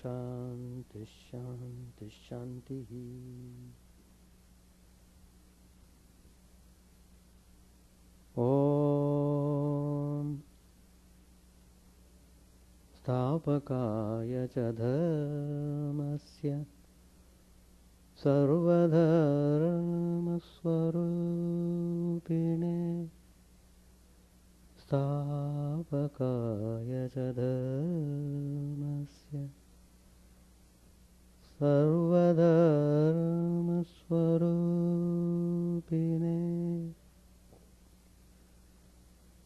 Shanti Shanti Shanti. Om Stapakaya cha dharmasya sarvadharmaswarupine Stapakaya cha dharmasya sarvadharmaswarupine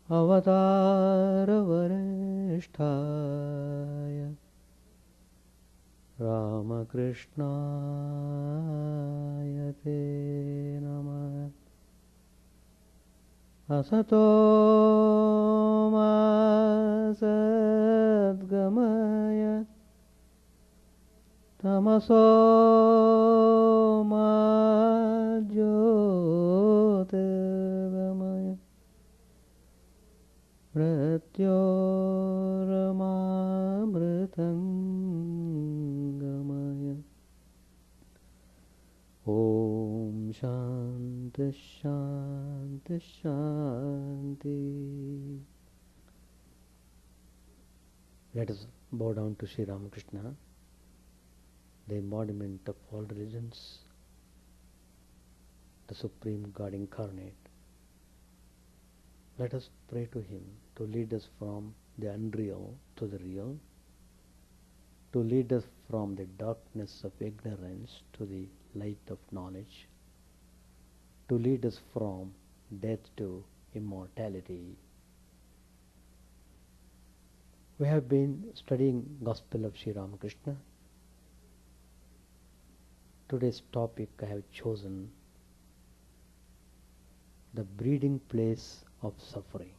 Avataravariष्ठाय Ramakrishnaaya te namah. Asato ma sadgamaya tamaso ma jyotirgamaya Mrityoramamritangamaya. Om Shanti Shanti Shanti. Let us bow down to Sri Ramakrishna, the embodiment of all religions, the Supreme God Incarnate. Let us pray to Him to lead us from the unreal to the real, to lead us from the darkness of ignorance to the light of knowledge, to lead us from death to immortality. We have been studying Gospel of Sri Ramakrishna. Today's topic I have chosen the breeding place of suffering.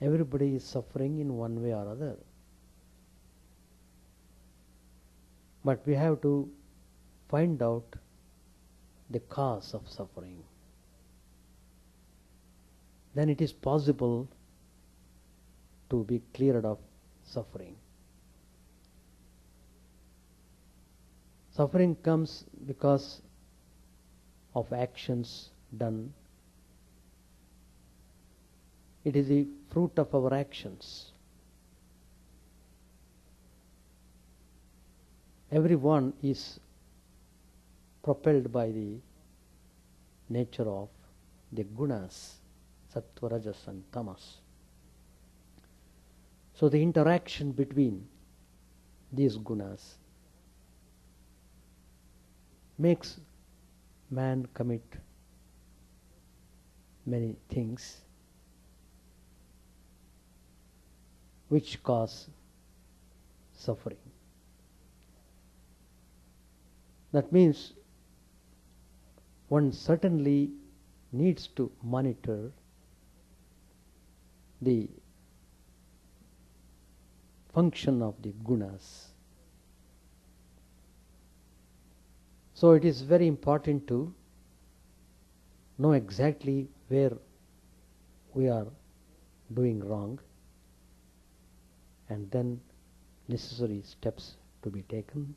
Everybody is suffering in one way or other. But we have to find out the cause of suffering. Then it is possible to be cleared of suffering. Suffering comes because of actions done. It is the fruit of our actions. Everyone is propelled by the nature of the gunas, sattva, rajas and tamas. So the interaction between these gunas makes man commit many things which cause suffering. That means one certainly needs to monitor the function of the gunas. So it is very important to know exactly where we are doing wrong, and then necessary steps to be taken.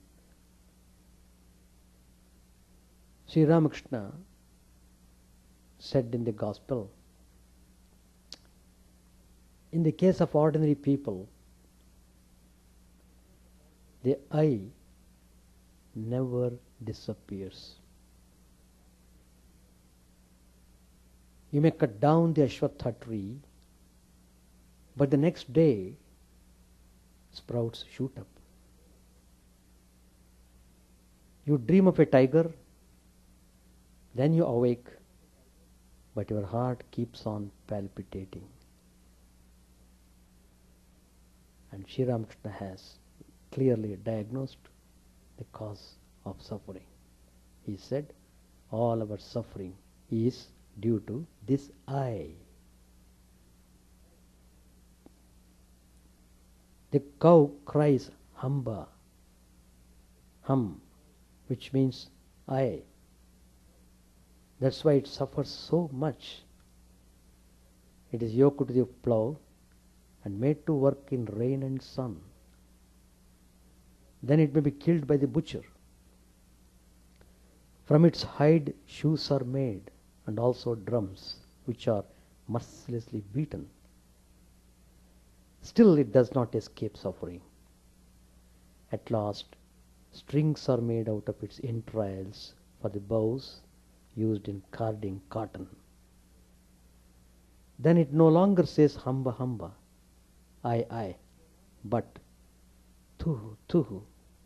Sri Ramakrishna said in the Gospel, in the case of ordinary people, the I never disappears. You may cut down the Ashwatha tree, but the next day sprouts shoot up. You dream of a tiger, then you awake, but your heart keeps on palpitating. And Sri Ramakrishna has clearly diagnosed the cause of suffering. He said, all our suffering is due to this I. The cow cries hamba, hum, which means I. That's why it suffers so much. It is yoked to the plough and made to work in rain and sun. Then it may be killed by the butcher. From its hide shoes are made, and also drums, which are mercilessly beaten. Still it does not escape suffering. At last, strings are made out of its entrails for the bows used in carding cotton. Then it no longer says hamba hamba, I, but tuhu tuhu,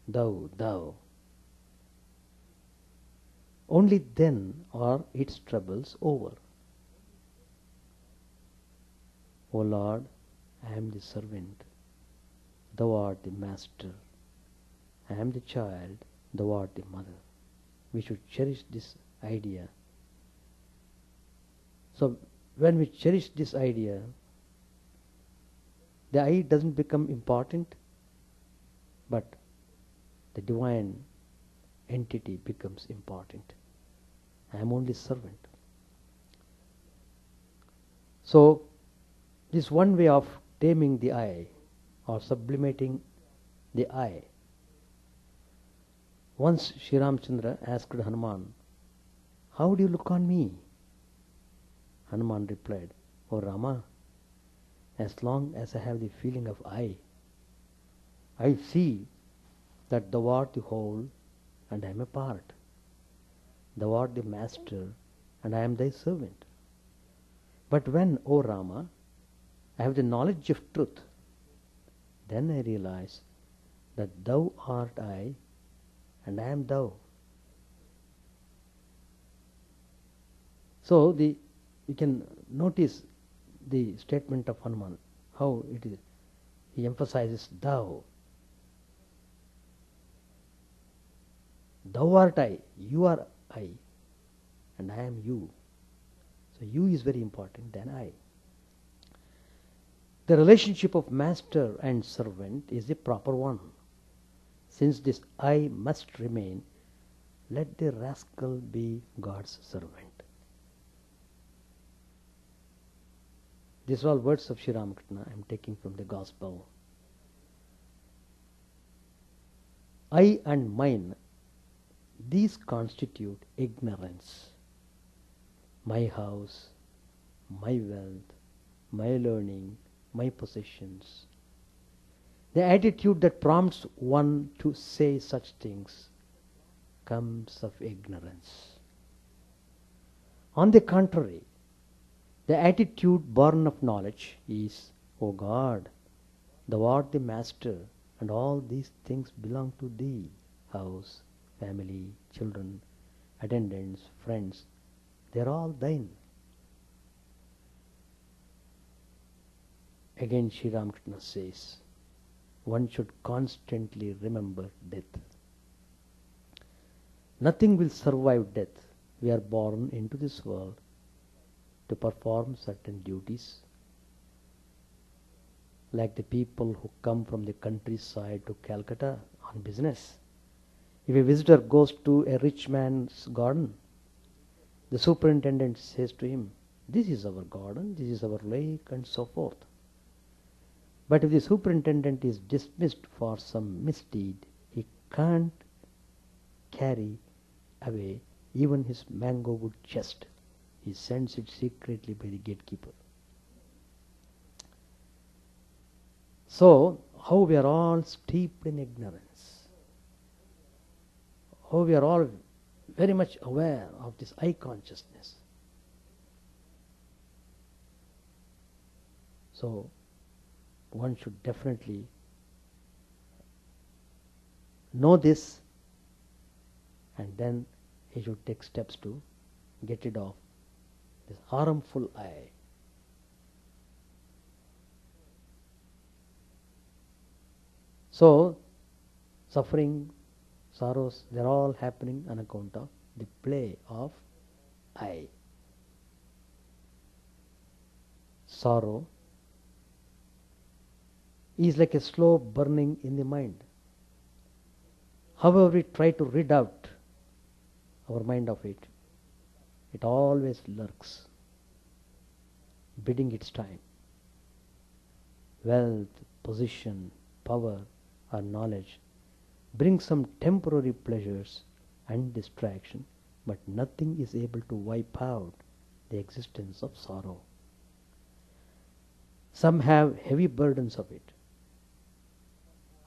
thou, thou. Only then are its troubles over. O Lord, I am the servant, thou art the master. I am the child, thou art the mother. We should cherish this idea. So when we cherish this idea, the I doesn't become important, but the divine entity becomes important. I am only servant. So this one way of taming the I or sublimating the I. Once Sri Ramchandra asked Hanuman, how do you look on me? Hanuman replied, O Rama, as long as I have the feeling of I see that thou art the whole and I am a part. Thou art the master and I am thy servant. But when, O Rama, I have the knowledge of truth, then I realize that thou art I and I am thou. So you can notice the statement of Hanuman, how it is. He emphasizes thou. Thou art I, you are I, and I am you. So you is very important than I. The relationship of master and servant is the proper one. Since this I must remain, let the rascal be God's servant. These are all words of Sri Ramakrishna I am taking from the Gospel. I and mine, these constitute ignorance. My house, my wealth, my learning, my possessions. The attitude that prompts one to say such things comes of ignorance. On the contrary, the attitude born of knowledge is, O God, thou art the master, and all these things belong to thee, house, family, children, attendants, friends, they are all thine. Again Sri Ramakrishna says, one should constantly remember death. Nothing will survive death. We are born into this world to perform certain duties, like the people who come from the countryside to Calcutta on business. If a visitor goes to a rich man's garden, the superintendent says to him, this is our garden, this is our lake, and so forth. But if the superintendent is dismissed for some misdeed, he can't carry away even his mango wood chest. He sends it secretly by the gatekeeper. So, how we are all steeped in ignorance. How we are all very much aware of this I consciousness. So, one should definitely know this, and then he should take steps to get rid of this harmful I. So, suffering, sorrows, they are all happening on account of the play of I. Sorrow is like a slow burning in the mind. However we try to rid out our mind of it, it always lurks. biding its time. Wealth, position, power, or knowledge bring some temporary pleasures and distraction, but nothing is able to wipe out the existence of sorrow. Some have heavy burdens of it.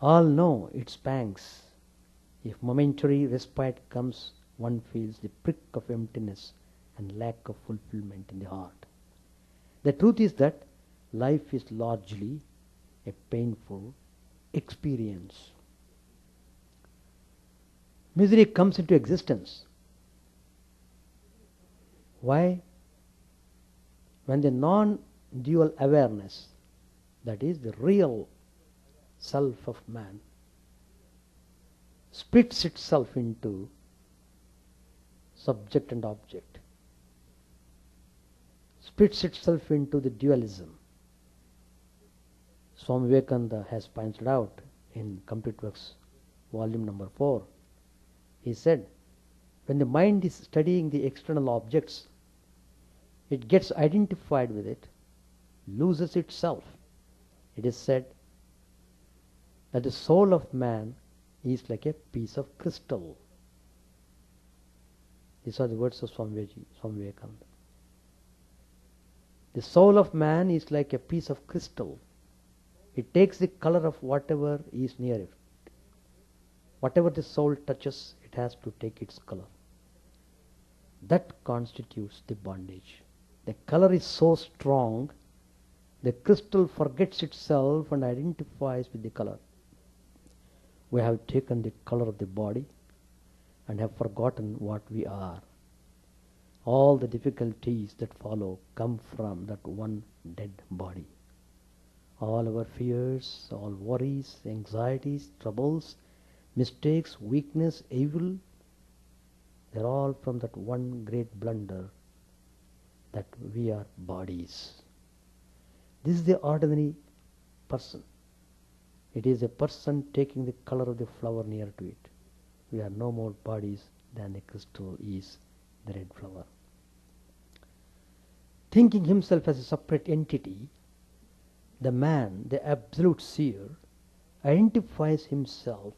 All know its pangs. If momentary respite comes, one feels the prick of emptiness and lack of fulfillment in the heart. The truth is that life is largely a painful experience. Misery comes into existence. Why? When the non-dual awareness, that is the real self of man, splits itself into subject and object, splits itself into the dualism. Swami Vivekananda has pointed out in Complete Works, volume number 4. He said, when the mind is studying the external objects, it gets identified with it, loses itself. It is said that the soul of man is like a piece of crystal. These are the words of Swami Vivekananda. The soul of man is like a piece of crystal. It takes the color of whatever is near it. Whatever the soul touches, it has to take its color. That constitutes the bondage. The color is so strong, the crystal forgets itself and identifies with the color. We have taken the color of the body and have forgotten what we are. All the difficulties that follow come from that one dead body. All our fears, all worries, anxieties, troubles, mistakes, weakness, evil, they're all from that one great blunder that we are bodies. This is the ordinary person. It is a person taking the color of the flower near to it. We are no more bodies than the crystal is the red flower. Thinking himself as a separate entity, the man, the absolute seer, identifies himself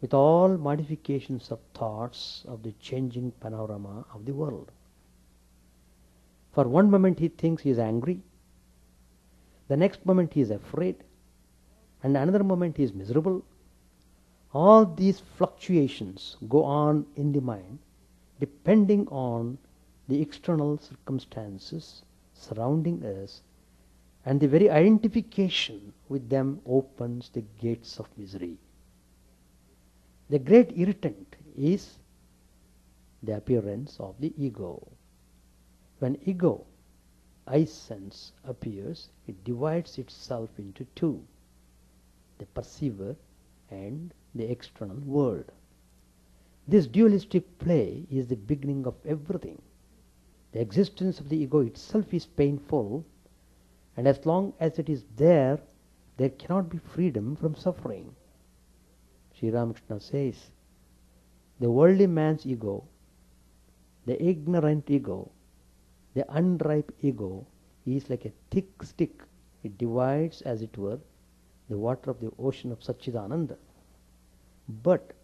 with all modifications of thoughts of the changing panorama of the world. For one moment he thinks he is angry, the next moment he is afraid, and another moment he is miserable. All these fluctuations go on in the mind depending on the external circumstances surrounding us, and the very identification with them opens the gates of misery. The great irritant is the appearance of the ego. When ego, I sense, appears, it divides itself into two, the perceiver and the external world. This dualistic play is the beginning of everything. The existence of the ego itself is painful, and as long as it is there cannot be freedom from suffering. Sri Ramakrishna says, the worldly man's ego, the ignorant ego, the unripe ego is like a thick stick. It divides, as it were, the water of the ocean of Chidananda. But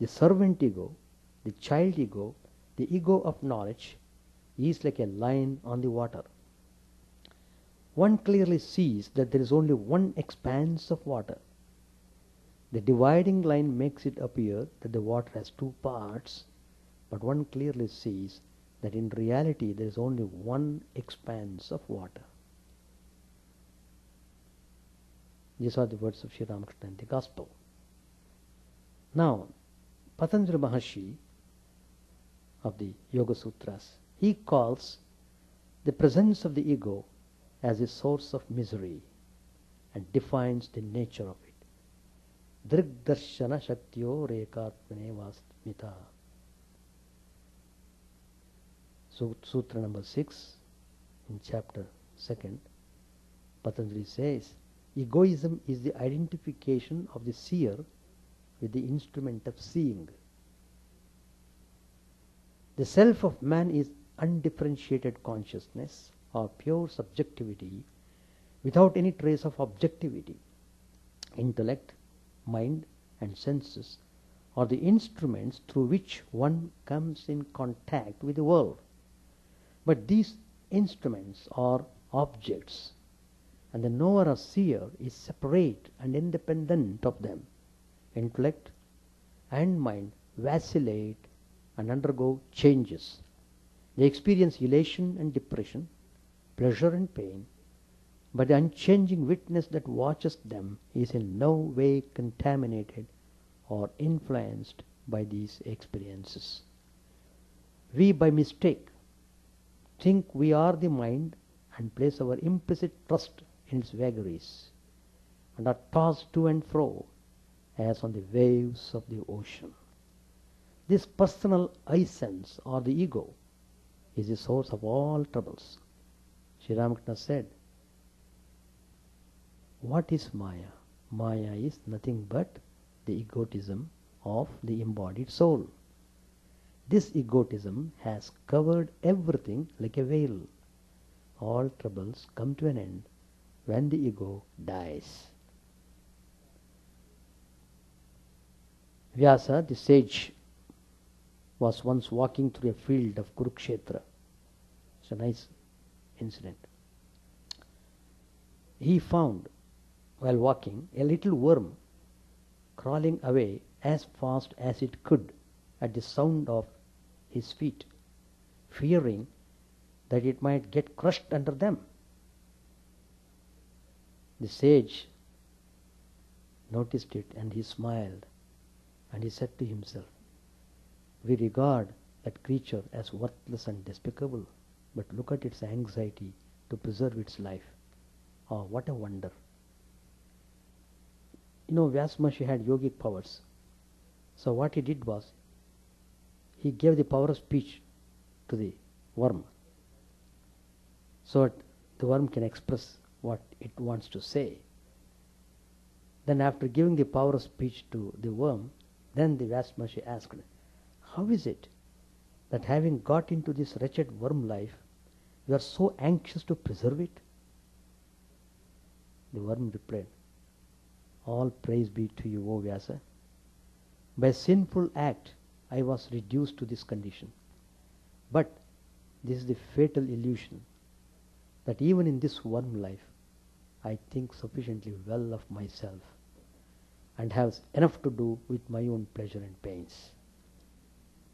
the servant ego, the child ego, the ego of knowledge is like a line on the water. One clearly sees that there is only one expanse of water. The dividing line makes it appear that the water has two parts, but one clearly sees that in reality there is only one expanse of water. These are the words of Sri Ramakrishna in the Gospel. Now, Patanjali Maharshi of the Yoga Sutras, he calls the presence of the ego as a source of misery and defines the nature of it. Drigdarshana Shaktyo Rekatmane Vasmita. So, Sutra number 6 in chapter 2, Patanjali says, egoism is the identification of the seer with the instrument of seeing. The self of man is undifferentiated consciousness or pure subjectivity without any trace of objectivity. Intellect, mind, and senses are the instruments through which one comes in contact with the world. But these instruments are objects, and the knower or seer is separate and independent of them. Intellect and mind vacillate and undergo changes. They experience elation and depression, pleasure and pain, but the unchanging witness that watches them is in no way contaminated or influenced by these experiences. We, by mistake, think we are the mind and place our implicit trust in its vagaries, and are tossed to and fro as on the waves of the ocean. This personal I sense, or the ego, is the source of all troubles. Sri Ramakrishna said, what is Maya? Maya is nothing but the egotism of the embodied soul. This egotism has covered everything like a veil. All troubles come to an end when the ego dies. Vyasa, the sage, was once walking through a field of Kurukshetra. It's a nice incident. He found, while walking, a little worm crawling away as fast as it could at the sound of his feet, fearing that it might get crushed under them. The sage noticed it and he smiled, and he said to himself, we regard that creature as worthless and despicable, but look at its anxiety to preserve its life. Oh, what a wonder. Vyasa Maharishi had yogic powers. So what he did was, he gave the power of speech to the worm, so that the worm can express what it wants to say. Then after giving the power of speech to the worm, then the Vyasa Maharishi asked, how is it that having got into this wretched worm life, you are so anxious to preserve it? The worm replied, all praise be to you, O Vyasa. By sinful act, I was reduced to this condition. But this is the fatal illusion, that even in this worm life, I think sufficiently well of myself and have enough to do with my own pleasure and pains.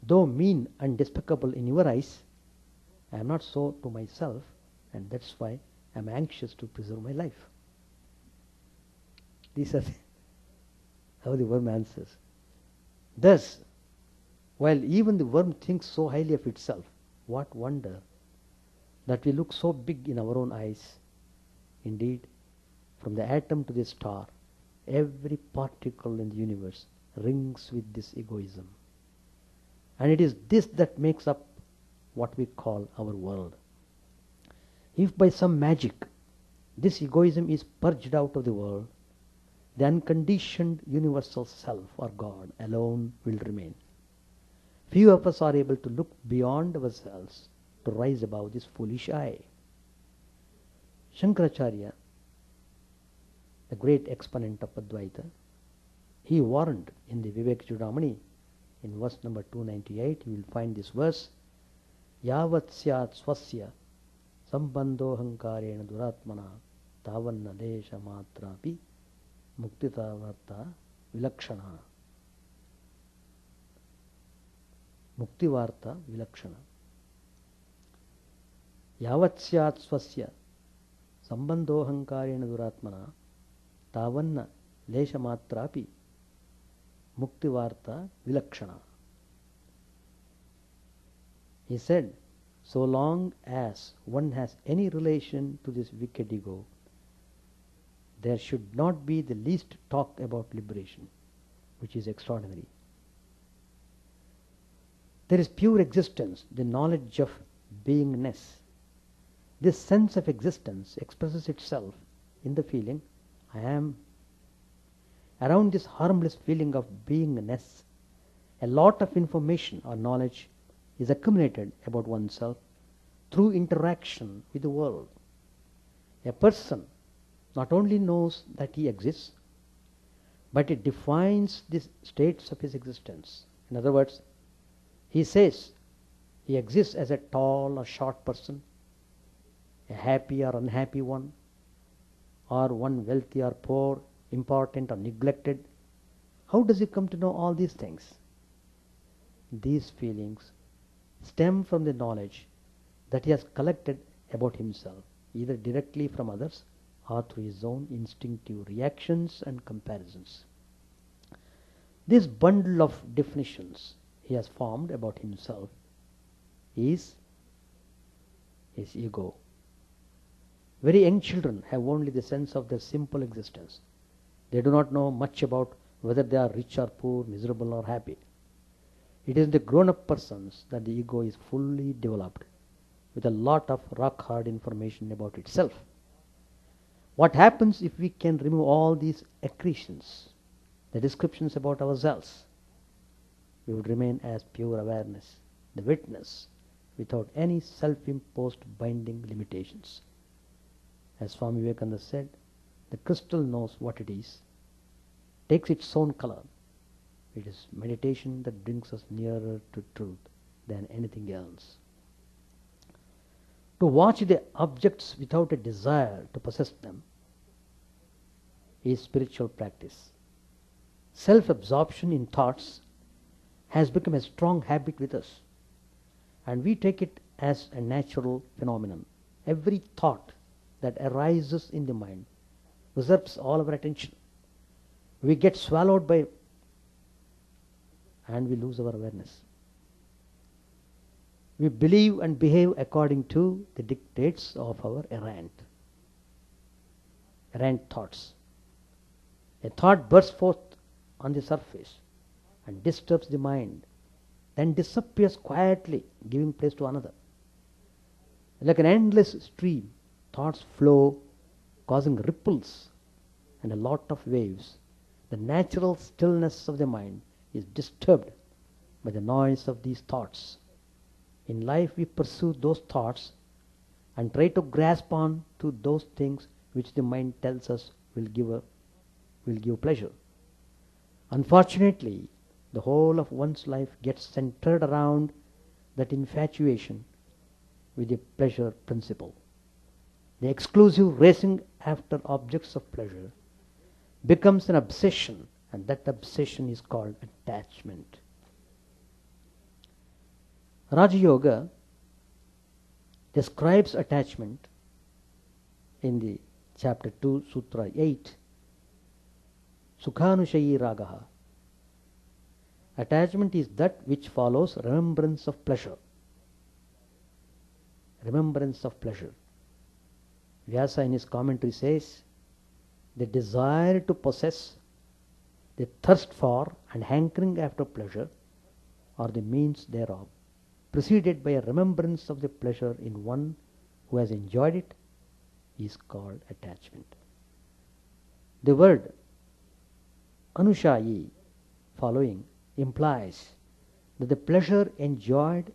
Though mean and despicable in your eyes, I am not so to myself, and that's why I am anxious to preserve my life. These are how the worm answers. Thus, while even the worm thinks so highly of itself, what wonder that we look so big in our own eyes. Indeed, from the atom to the star, every particle in the universe rings with this egoism. And it is this that makes up what we call our world. If by some magic this egoism is purged out of the world, the unconditioned universal self, or God, alone will remain. Few of us are able to look beyond ourselves to rise above this foolish I. Shankaracharya, the great exponent of Advaita, he warned in the Vivekananda, in verse number 298, you will find this verse, Yavat syat swasya sambandhohankarena duratmana tavanna desha matrapi muktitavarta vilakshana. Muktivarta vilakshana. Yavat syat swasya sambandhohankarena duratmana tavanna lesha matrapi muktivarta vilakshana. He said, so long as one has any relation to this wicked ego, there should not be the least talk about liberation, which is extraordinary. There is pure existence, the knowledge of beingness. This sense of existence expresses itself in the feeling, I am. Around this harmless feeling of beingness, a lot of information or knowledge is accumulated about oneself through interaction with the world. A person not only knows that he exists, but it defines the states of his existence. In other words, he says he exists as a tall or short person, a happy or unhappy one, or one wealthy or poor, important or neglected. How does he come to know all these things? These feelings stem from the knowledge that he has collected about himself, either directly from others or through his own instinctive reactions and comparisons. This bundle of definitions he has formed about himself is his ego. Very young children have only the sense of their simple existence. They do not know much about whether they are rich or poor, miserable or happy. It is in the grown-up persons that the ego is fully developed, with a lot of rock-hard information about itself. What happens if we can remove all these accretions, the descriptions about ourselves? We would remain as pure awareness, the witness, without any self-imposed binding limitations. As Swami Vivekananda said, the crystal knows what it is, takes its own color. It is meditation that brings us nearer to truth than anything else. To watch the objects without a desire to possess them is spiritual practice. Self-absorption in thoughts has become a strong habit with us, and we take it as a natural phenomenon. Every thought that arises in the mind usurps all our attention. We get swallowed by and we lose our awareness. We believe and behave according to the dictates of our errant thoughts. A thought bursts forth on the surface and disturbs the mind, then disappears quietly, giving place to another. Like an endless stream, thoughts flow, causing ripples and a lot of waves. The natural stillness of the mind is disturbed by the noise of these thoughts. In life we pursue those thoughts and try to grasp on to those things which the mind tells us will give pleasure. Unfortunately, the whole of one's life gets centered around that infatuation with the pleasure principle. The exclusive racing after objects of pleasure becomes an obsession, and that obsession is called attachment. Raja Yoga describes attachment in the chapter 2, Sutra 8, Sukhanushayi Ragaha. Attachment is that which follows remembrance of pleasure. Remembrance of pleasure. Vyasa in his commentary says, the desire to possess, the thirst for and hankering after pleasure are the means thereof, preceded by a remembrance of the pleasure in one who has enjoyed it, is called attachment. The word Anushayi following implies that the pleasure enjoyed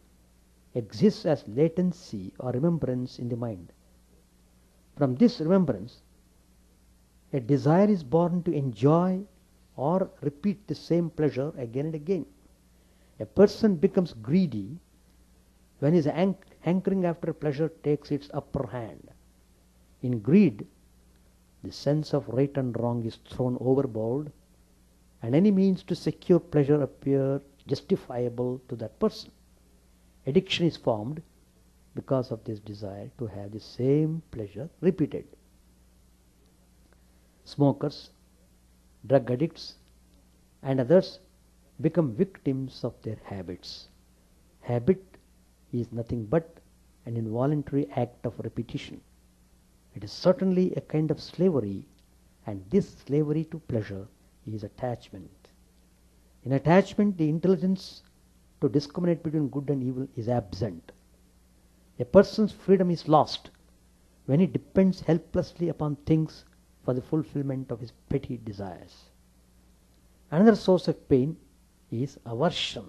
exists as latency or remembrance in the mind. From this remembrance, a desire is born to enjoy or repeat the same pleasure again and again. A person becomes greedy when his hankering after pleasure takes its upper hand. In greed, the sense of right and wrong is thrown overboard, and any means to secure pleasure appear justifiable to that person. Addiction is formed because of this desire to have the same pleasure repeated. Smokers, drug addicts, and others become victims of their habits. Habit is nothing but an involuntary act of repetition. It is certainly a kind of slavery, and this slavery to pleasure is attachment. In attachment, the intelligence to discriminate between good and evil is absent. A person's freedom is lost when he depends helplessly upon things for the fulfillment of his petty desires. Another source of pain is aversion.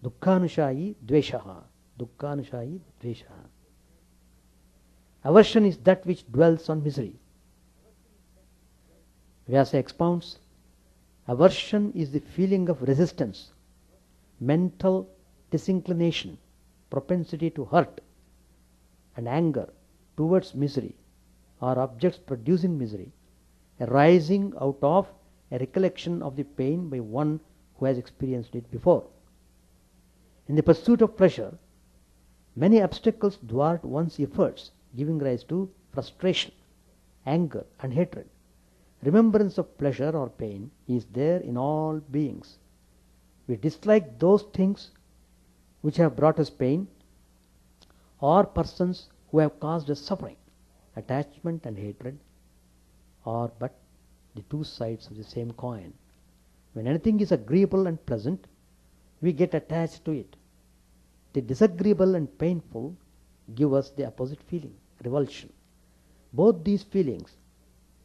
Dukkhanushayi dveshaha. Dukkhanushayi dvesha. Aversion is that which dwells on misery. Vyasa expounds, aversion is the feeling of resistance, mental disinclination, propensity to hurt, and anger towards misery or objects producing misery, arising out of a recollection of the pain by one who has experienced it before. In the pursuit of pleasure, many obstacles thwart one's efforts, giving rise to frustration, anger, and hatred. Remembrance of pleasure or pain is there in all beings. We dislike those things which have brought us pain or persons who have caused us suffering. Attachment and hatred are but the two sides of the same coin. When anything is agreeable and pleasant, we get attached to it. The disagreeable and painful give us the opposite feeling, revulsion. Both these feelings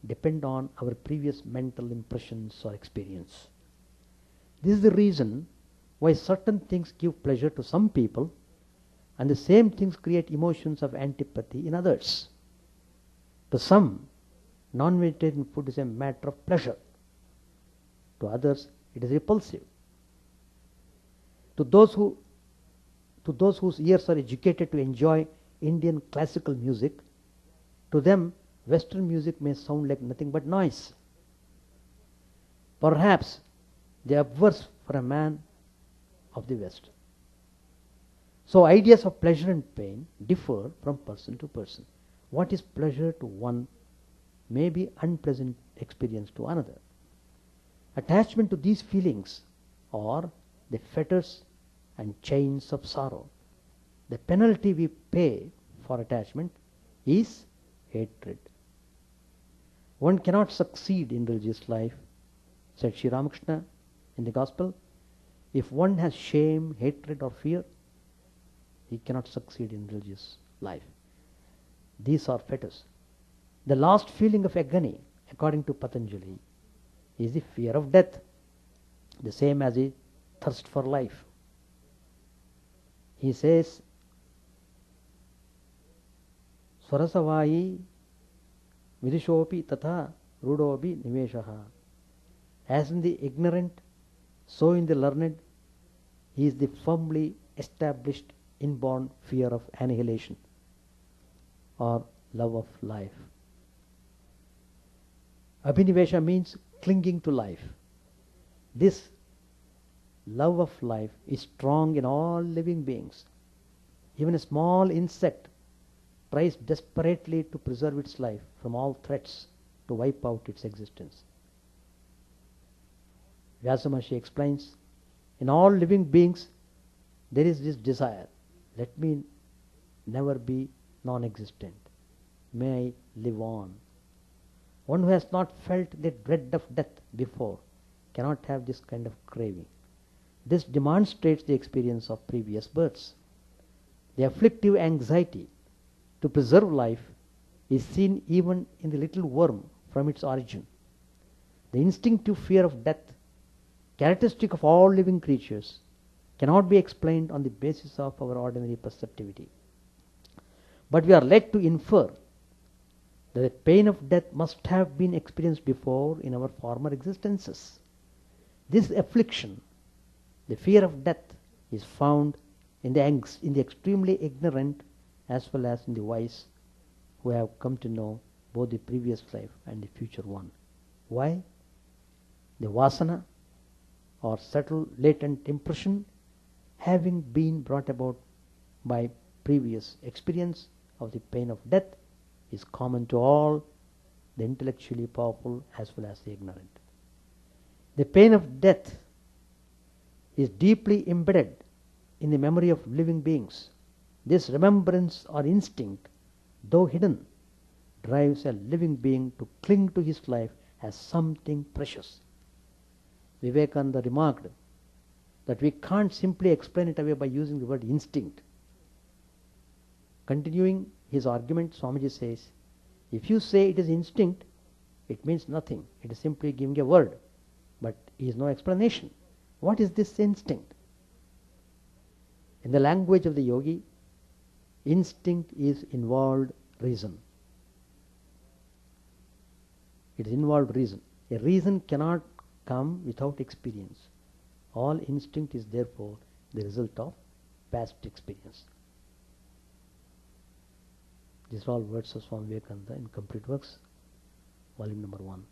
depend on our previous mental impressions or experience. This is the reason why certain things give pleasure to some people and the same things create emotions of antipathy in others. To some, non-vegetarian food is a matter of pleasure. To others, it is repulsive. To those whose ears are educated to enjoy Indian classical music, to them Western music may sound like nothing but noise. Perhaps they are worse for a man of the West. So ideas of pleasure and pain differ from person to person. What is pleasure to one may be unpleasant experience to another. Attachment to these feelings are the fetters and chains of sorrow. The penalty we pay for attachment is hatred. One cannot succeed in religious life, said Sri Ramakrishna in the Gospel, if one has shame, hatred, or fear. He cannot succeed in religious life. These are fetters. The last feeling of agony, according to Patanjali, is the fear of death, the same as the thirst for life. He says, Swarasavai vidishopi tata rudobi niveshaha. As in the ignorant, so in the learned, he is the firmly established inborn fear of annihilation or love of life. Abhinivesha means clinging to life. This love of life is strong in all living beings. Even a small insect tries desperately to preserve its life from all threats to wipe out its existence. Vyasa Maharishi explains, in all living beings there is this desire, let me never be non-existent. May I live on. One who has not felt the dread of death before cannot have this kind of craving. This demonstrates the experience of previous births. The afflictive anxiety to preserve life is seen even in the little worm from its origin. The instinctive fear of death, characteristic of all living creatures, cannot be explained on the basis of our ordinary perceptivity. But we are led to infer that the pain of death must have been experienced before in our former existences. This affliction, the fear of death, is found in the extremely ignorant as well as in the wise who have come to know both the previous life and the future one. Why? The vasana, or subtle latent impression, having been brought about by previous experience of the pain of death, is common to all, the intellectually powerful as well as the ignorant. The pain of death is deeply embedded in the memory of living beings. This remembrance or instinct, though hidden, drives a living being to cling to his life as something precious. Vivekananda remarked that we can't simply explain it away by using the word instinct. Continuing his argument, Swamiji says, if you say it is instinct, it means nothing. It is simply giving a word, but is no explanation. What is this instinct? In the language of the yogi, instinct is involved reason. It is involved reason. A reason cannot come without experience. All instinct is therefore the result of past experience. These are all words of Swami Vivekananda in Complete Works, volume number 1.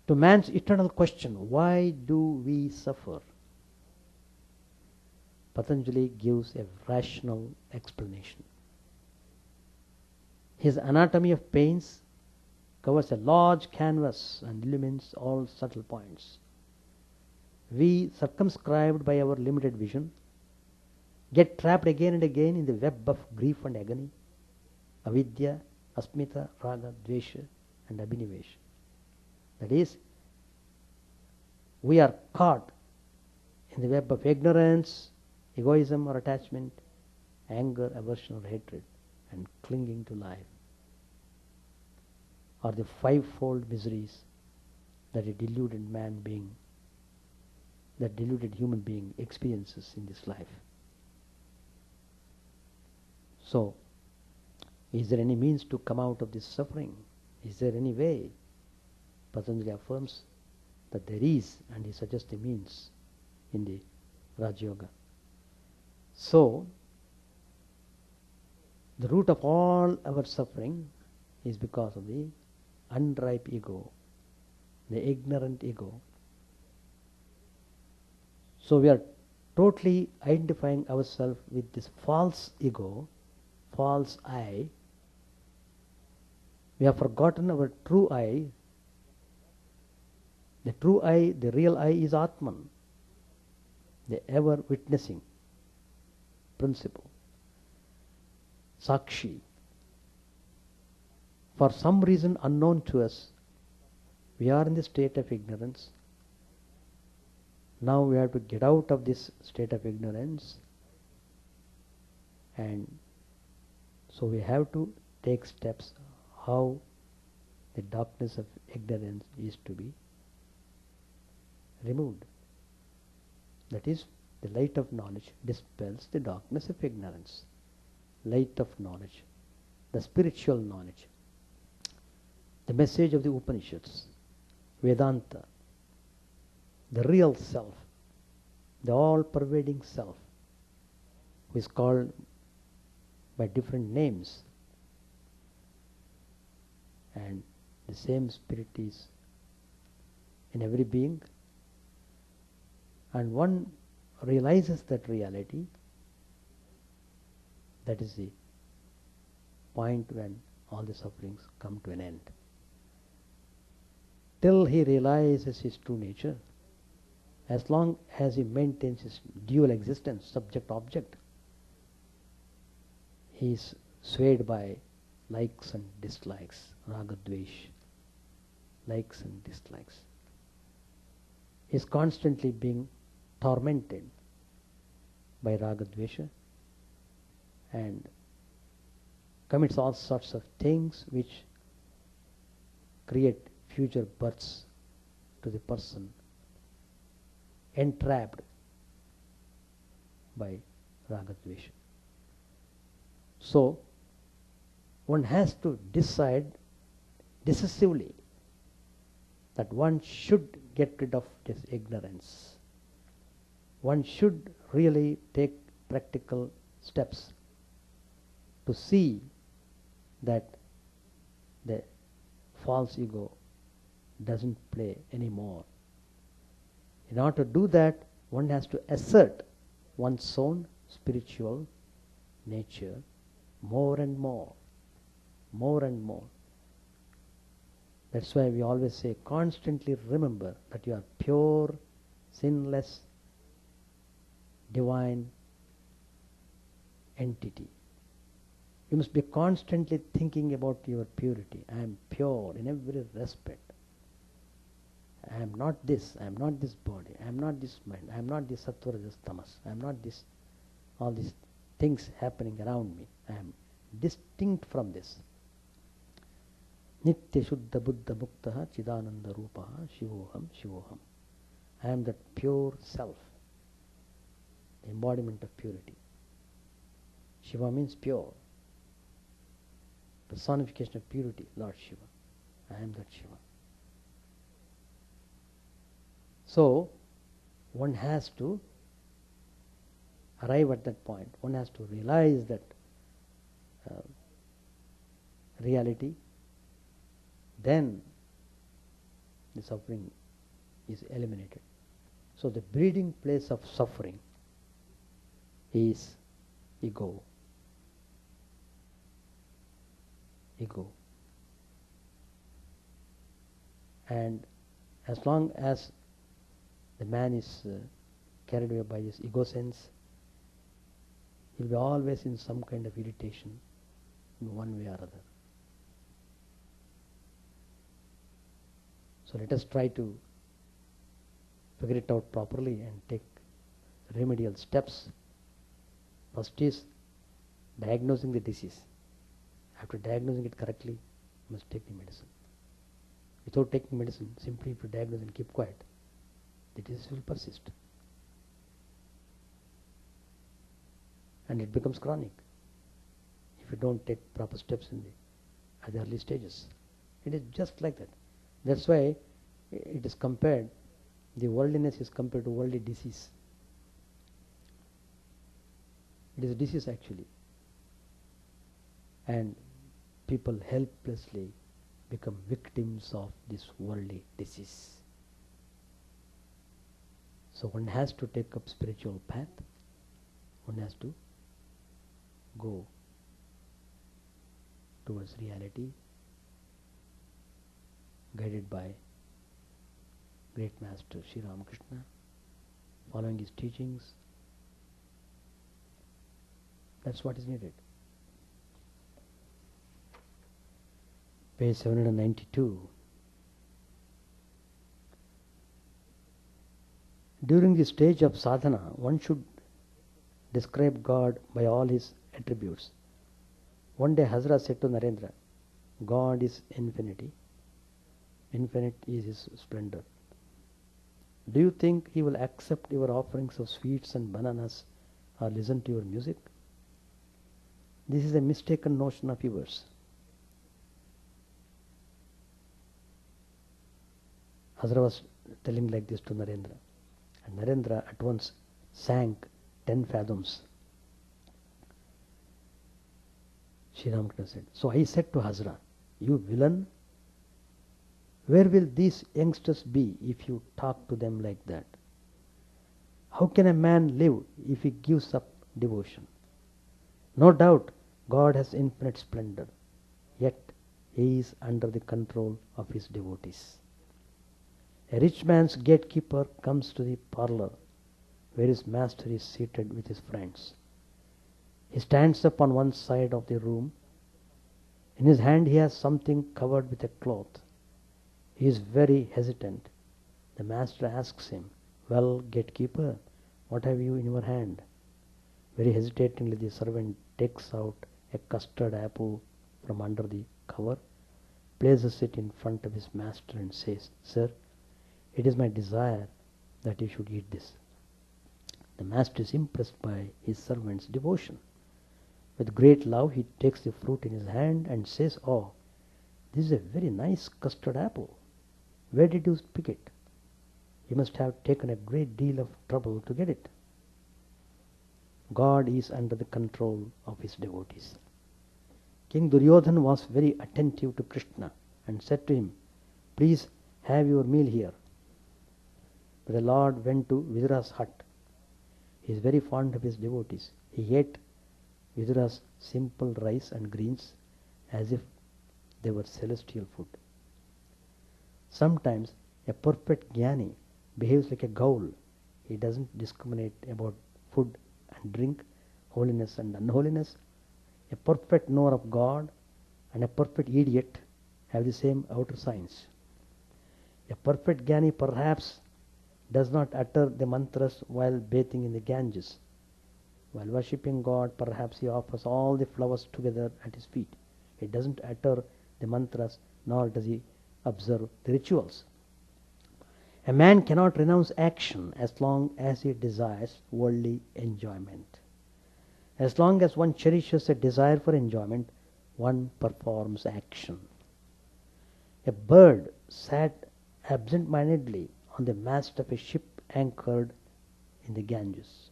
To man's eternal question, why do we suffer? Patanjali gives a rational explanation. His anatomy of pains covers a large canvas and illumines all subtle points. We, circumscribed by our limited vision, get trapped again and again in the web of grief and agony, avidya, asmita, raga, dvesha, and abhinivesha. That is, we are caught in the web of ignorance, egoism or attachment, anger, aversion or hatred, and clinging to life, are the fivefold miseries that a deluded human being experiences in this life. So, is there any means to come out of this suffering? Is there any way? Patanjali affirms that there is, and he suggests a means in the Raja Yoga. So, the root of all our suffering is because of the unripe ego, the ignorant ego. So we are totally identifying ourselves with this false ego, false I. We have forgotten our true I. The true I, the real I is Atman, the ever witnessing principle, Sakshi. For some reason unknown to us, we are in the state of ignorance. Now we have to get out of this state of ignorance, and so we have to take steps how the darkness of ignorance is to be removed. That is, the light of knowledge dispels the darkness of ignorance. Light of knowledge, the spiritual knowledge, the message of the Upanishads, Vedanta, the real self, the all-pervading self, who is called by different names, and the same spirit is in every being, and one realizes that reality. That is the point when all the sufferings come to an end. Till he realizes his true nature, as long as he maintains his dual existence, subject-object, he is swayed by likes and dislikes, raga dvesh, likes and dislikes. He is constantly being tormented by raga dvesha and commits all sorts of things which create future births to the person entrapped by raga dvesha. So, one has to decide decisively that one should get rid of this ignorance. One should really take practical steps to see that the false ego doesn't play anymore. In order to do that, one has to assert one's own spiritual nature more and more, more and more. That's why we always say, constantly remember that you are pure, sinless, divine entity. You must be constantly thinking about your purity. I am pure in every respect. I am not this, I am not this body, I am not this mind, I am not this sattva, this tamas, I am not this, all these things happening around me. I am distinct from this. Nitya Shuddha Buddha Muktaha Chidananda Rupaha Shivoham Shivoham. I am that pure self, embodiment of purity. Shiva means pure. Personification of purity, Lord Shiva. I am that Shiva. So, one has to arrive at that point. One has to realize that reality. Then the suffering is eliminated. So the breeding place of suffering is ego. Ego. And as long as the man is carried away by his ego sense, he will be always in some kind of irritation in one way or other. So let us try to figure it out properly and take remedial steps. First is diagnosing the disease. After diagnosing it correctly, you must take the medicine. Without taking medicine, simply if you diagnose and keep quiet, the disease will persist. And it becomes chronic if you don't take proper steps at the early stages. It is just like that. That's why it is compared, the worldliness is compared to worldly disease. It is a disease actually. And people helplessly become victims of this worldly disease. So one has to take up spiritual path. One has to go towards reality, guided by great master Sri Ramakrishna, following his teachings. That's what is needed. Page 792. During the stage of sadhana, one should describe God by all his attributes. One day Hazra said to Narendra, God is infinity. Infinite is his splendor. Do you think he will accept your offerings of sweets and bananas or listen to your music? This is a mistaken notion of yours. Hazra was telling like this to Narendra. And Narendra at once sank 10 fathoms. Sri Ramakrishna said, so I said to Hazra, you villain, where will these youngsters be if you talk to them like that? How can a man live if he gives up devotion? No doubt God has infinite splendor, yet he is under the control of his devotees. A rich man's gatekeeper comes to the parlor where his master is seated with his friends. He stands up on one side of the room. In his hand he has something covered with a cloth. He is very hesitant. The master asks him, well, gatekeeper, what have you in your hand? Very hesitatingly the servant takes out a custard apple from under the cover, places it in front of his master and says, sir, it is my desire that you should eat this. The master is impressed by his servant's devotion. With great love he takes the fruit in his hand and says, oh, this is a very nice custard apple. Where did you pick it? You must have taken a great deal of trouble to get it. God is under the control of his devotees. King Duryodhana was very attentive to Krishna and said to him, please have your meal here. But the Lord went to Vidura's hut. He is very fond of his devotees. He ate Vidura's simple rice and greens as if they were celestial food. Sometimes a perfect jnani behaves like a ghoul. He doesn't discriminate about food and drink, holiness and unholiness. A perfect knower of God and a perfect idiot have the same outer signs. A perfect jnani perhaps does not utter the mantras while bathing in the Ganges. While worshipping God, perhaps he offers all the flowers together at his feet. He doesn't utter the mantras, nor does he observe the rituals. A man cannot renounce action as long as he desires worldly enjoyment. As long as one cherishes a desire for enjoyment, one performs action. A bird sat absent-mindedly on the mast of a ship anchored in the Ganges.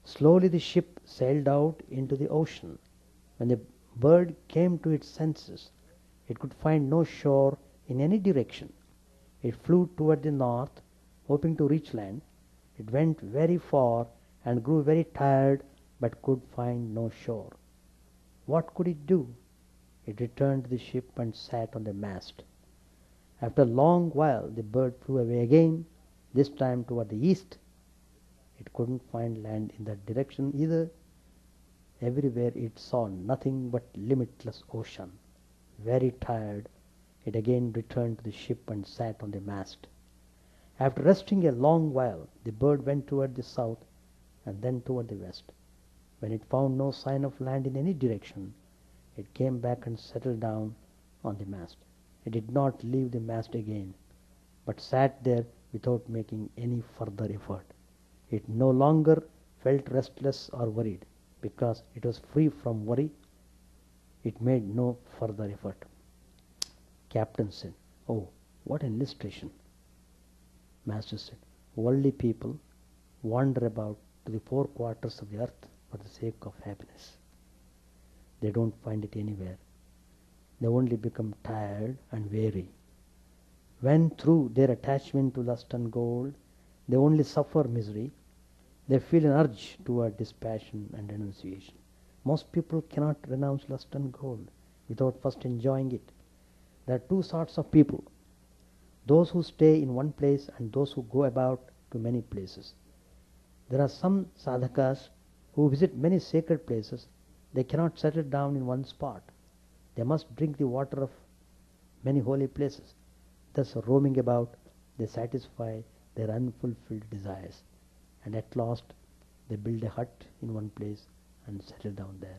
Slowly the ship sailed out into the ocean. When the bird came to its senses, it could find no shore in any direction. It flew toward the north, hoping to reach land. It went very far and grew very tired, but could find no shore. What could it do? It returned to the ship and sat on the mast. After a long while, the bird flew away again, this time toward the east. It couldn't find land in that direction either. Everywhere it saw nothing but limitless ocean. Very tired, it again returned to the ship and sat on the mast. After resting a long while, the bird went toward the south and then toward the west. When it found no sign of land in any direction, it came back and settled down on the mast. It did not leave the mast again, but sat there without making any further effort. It no longer felt restless or worried because it was free from worry. It made no further effort. Captain said, "Oh, what an illustration." Master said, "Worldly people wander about to the four quarters of the earth for the sake of happiness. They don't find it anywhere. They only become tired and weary. When through their attachment to lust and gold, they only suffer misery, they feel an urge toward dispassion and renunciation." Most people cannot renounce lust and gold without first enjoying it. There are two sorts of people: those who stay in one place and those who go about to many places. There are some sadhakas who visit many sacred places. They cannot settle down in one spot. They must drink the water of many holy places. Thus, roaming about, they satisfy their unfulfilled desires, and at last they build a hut in one place and settle down there.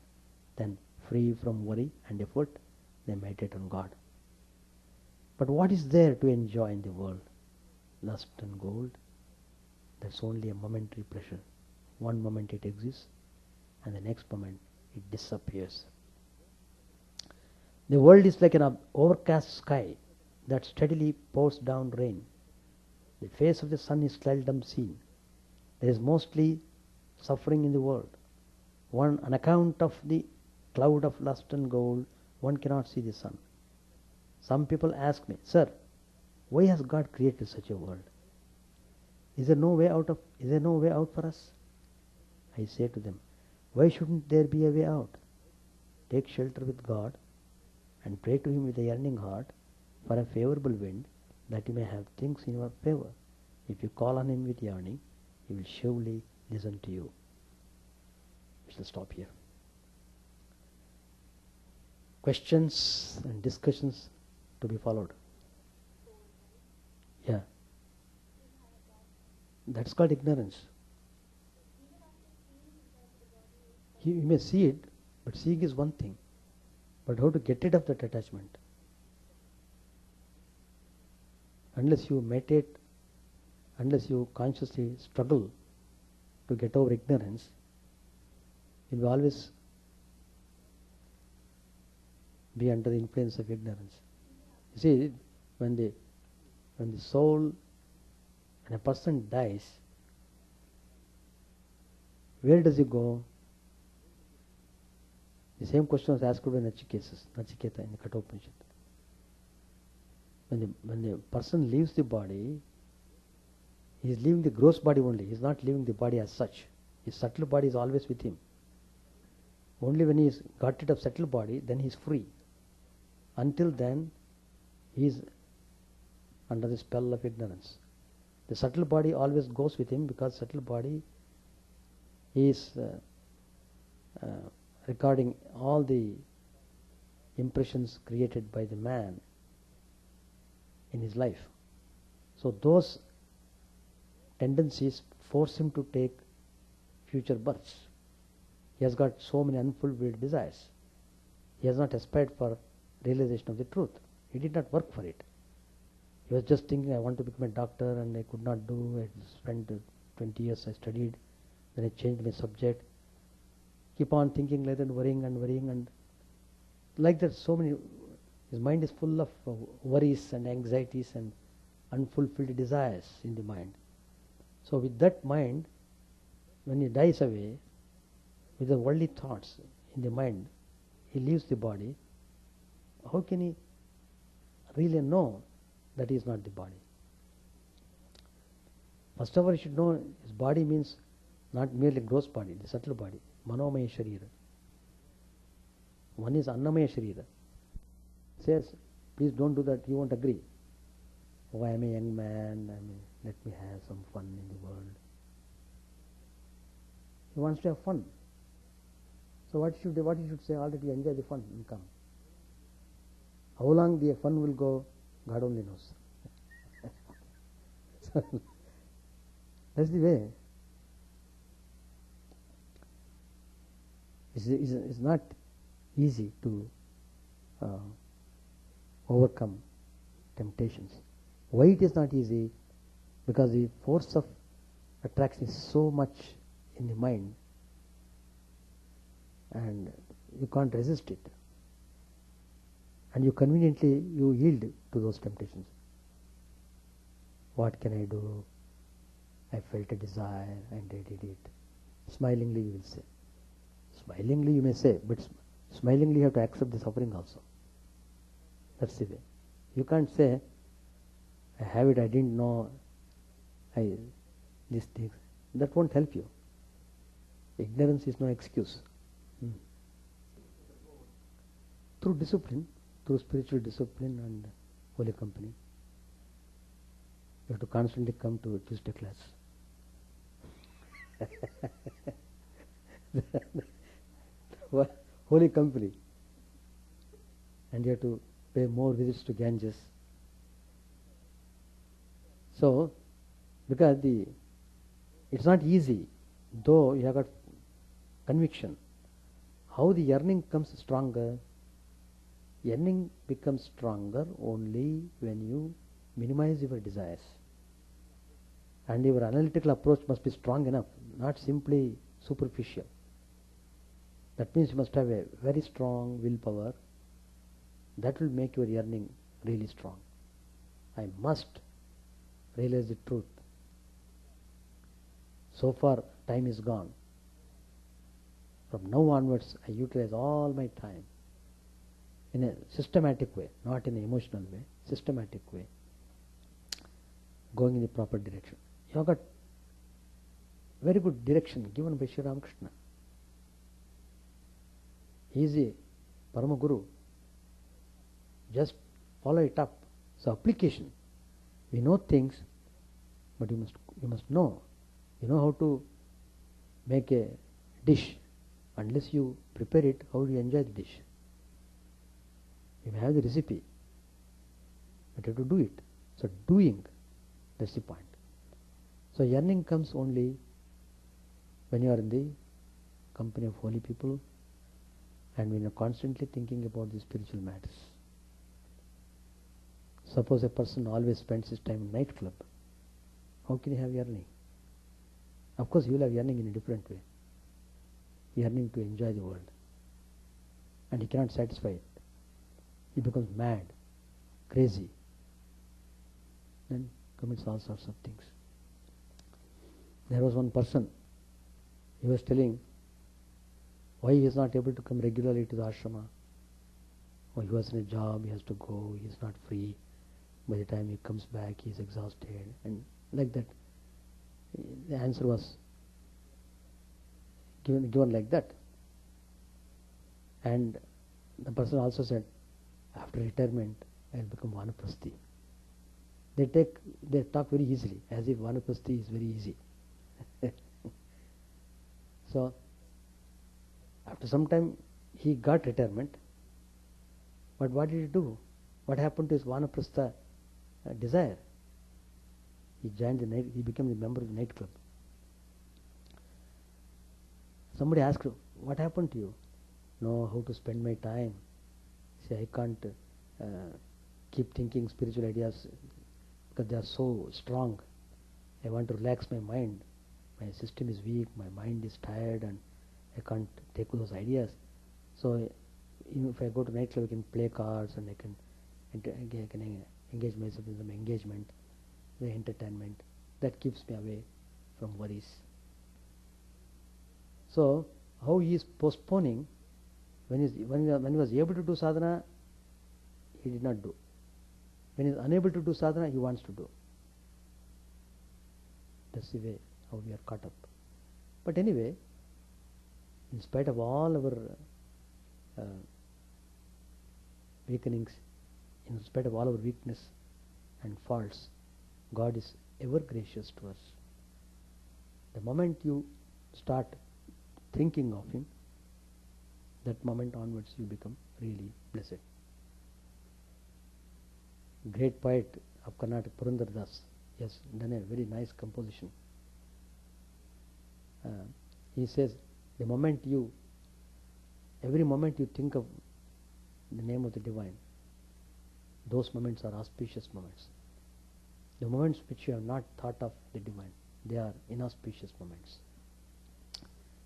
Then, free from worry and effort, they meditate on God. But what is there to enjoy in the world? Lust and gold? That's only a momentary pleasure. One moment it exists, and the next moment it disappears. The world is like an overcast sky that steadily pours down rain. The face of the sun is seldom seen. There is mostly suffering in the world. On account of the cloud of lust and gold, one cannot see the sun. Some people ask me, "Sir, why has God created such a world? Is there no way out for us?" I say to them, "Why shouldn't there be a way out? Take shelter with God and pray to Him with a yearning heart for a favorable wind, that you may have things in your favor. If you call on Him with yearning, He will surely listen to you." We shall stop here. Questions and discussions to be followed. Yeah. That's called ignorance. You may see it, but seeing is one thing. But how to get rid of that attachment? Unless you meditate, unless you consciously struggle to get over ignorance, you will always be under the influence of ignorance. You see, when the soul, when a person dies, where does he go? The same question was asked by Nachiketa in the Kathopanishad. When the person leaves the body, he is leaving the gross body only. He is not leaving the body as such. His subtle body is always with him. Only when he has got rid of subtle body, then he is free. Until then, he is under the spell of ignorance. The subtle body always goes with him, because subtle body is recording all the impressions created by the man in his life. So those tendencies force him to take future births. He has got so many unfulfilled desires. He has not aspired for realization of the truth. He did not work for it. He was just thinking, I want to become a doctor, and I could not do. I spent 20 years I studied, then I changed my subject. Keep on thinking like that, worrying, and like that. So many. His mind is full of worries and anxieties and unfulfilled desires in the mind. So with that mind, when he dies away, with the worldly thoughts in the mind, he leaves the body. How can he really know that he is not the body? First of all, he should know his body means not merely gross body, the subtle body, manomaya sharira. One is annamaya sharira. Says, please don't do that, he won't agree. Oh, I am a young man, let me have some fun in the world. He wants to have fun. So what he should say? Already enjoy the fun and come. How long the fun will go, God only knows. So, that's the way. It's not easy to overcome temptations. Why it is not easy? Because the force of attraction is so much in the mind, and you can't resist it. And you conveniently yield to those temptations. What can I do? I felt a desire and I did it. Smilingly you will say. Smilingly you may say, but smilingly you have to accept the suffering also. That's the way. You can't say, I have it, I didn't know, these things. That won't help you. Ignorance is no excuse. Through discipline, through spiritual discipline and holy company, you have to constantly come to Tuesday class. Holy company. And you have to pay more visits to Ganges. So, because it's not easy, though you have got conviction. How the yearning comes stronger? Yearning becomes stronger only when you minimize your desires. And your analytical approach must be strong enough, not simply superficial. That means you must have a very strong willpower. That will make your yearning really strong. I must realize the truth. So far, time is gone. From now onwards, I utilize all my time in a systematic way, not in an emotional way, systematic way, going in the proper direction. You have got very good direction given by Sri Ramakrishna. He is a Parama Guru. Just follow it up. So application. We know things, but you must know. You know how to make a dish. Unless you prepare it, how do you enjoy the dish? You may have the recipe, but you have to do it. So doing, that's the point. So yearning comes only when you are in the company of holy people and when you are constantly thinking about the spiritual matters. Suppose a person always spends his time in nightclub. How can he have yearning? Of course, he will have yearning in a different way. Yearning to enjoy the world. And he cannot satisfy it. He becomes mad, crazy. Then commits all sorts of things. There was one person, he was telling why he is not able to come regularly to the ashrama. Oh, he was in a job, he has to go, he is not free. By the time he comes back, he is exhausted. And like that, the answer was given like that. And the person also said, after retirement, I will become vanaprasthi. They talk very easily, as if vanaprasthi is very easy. So, after some time, he got retirement. But what did he do? What happened to his vanaprastha desire? He became a member of the nightclub. Somebody asked him, what happened to you? No, how to spend my time. See, I can't keep thinking spiritual ideas. because they are so strong. I want to relax my mind. My system is weak, my mind is tired, and I can't take those ideas. So if I go to nightclub, I can play cards and I can engage myself in some engagement, the entertainment. That keeps me away from worries. So how he is postponing, when he was able to do sadhana, he did not do. When he is unable to do sadhana, he wants to do. That's the way how we are caught up. But anyway, in spite of all our weakenings, in spite of all our weakness and faults, God is ever gracious to us. The moment you start thinking of Him, that moment onwards you become really blessed. Great poet of Karnataka, Purandar Das, has done a very nice composition. He says, every moment you think of the name of the Divine, those moments are auspicious moments. The moments which you have not thought of the Divine, they are inauspicious moments.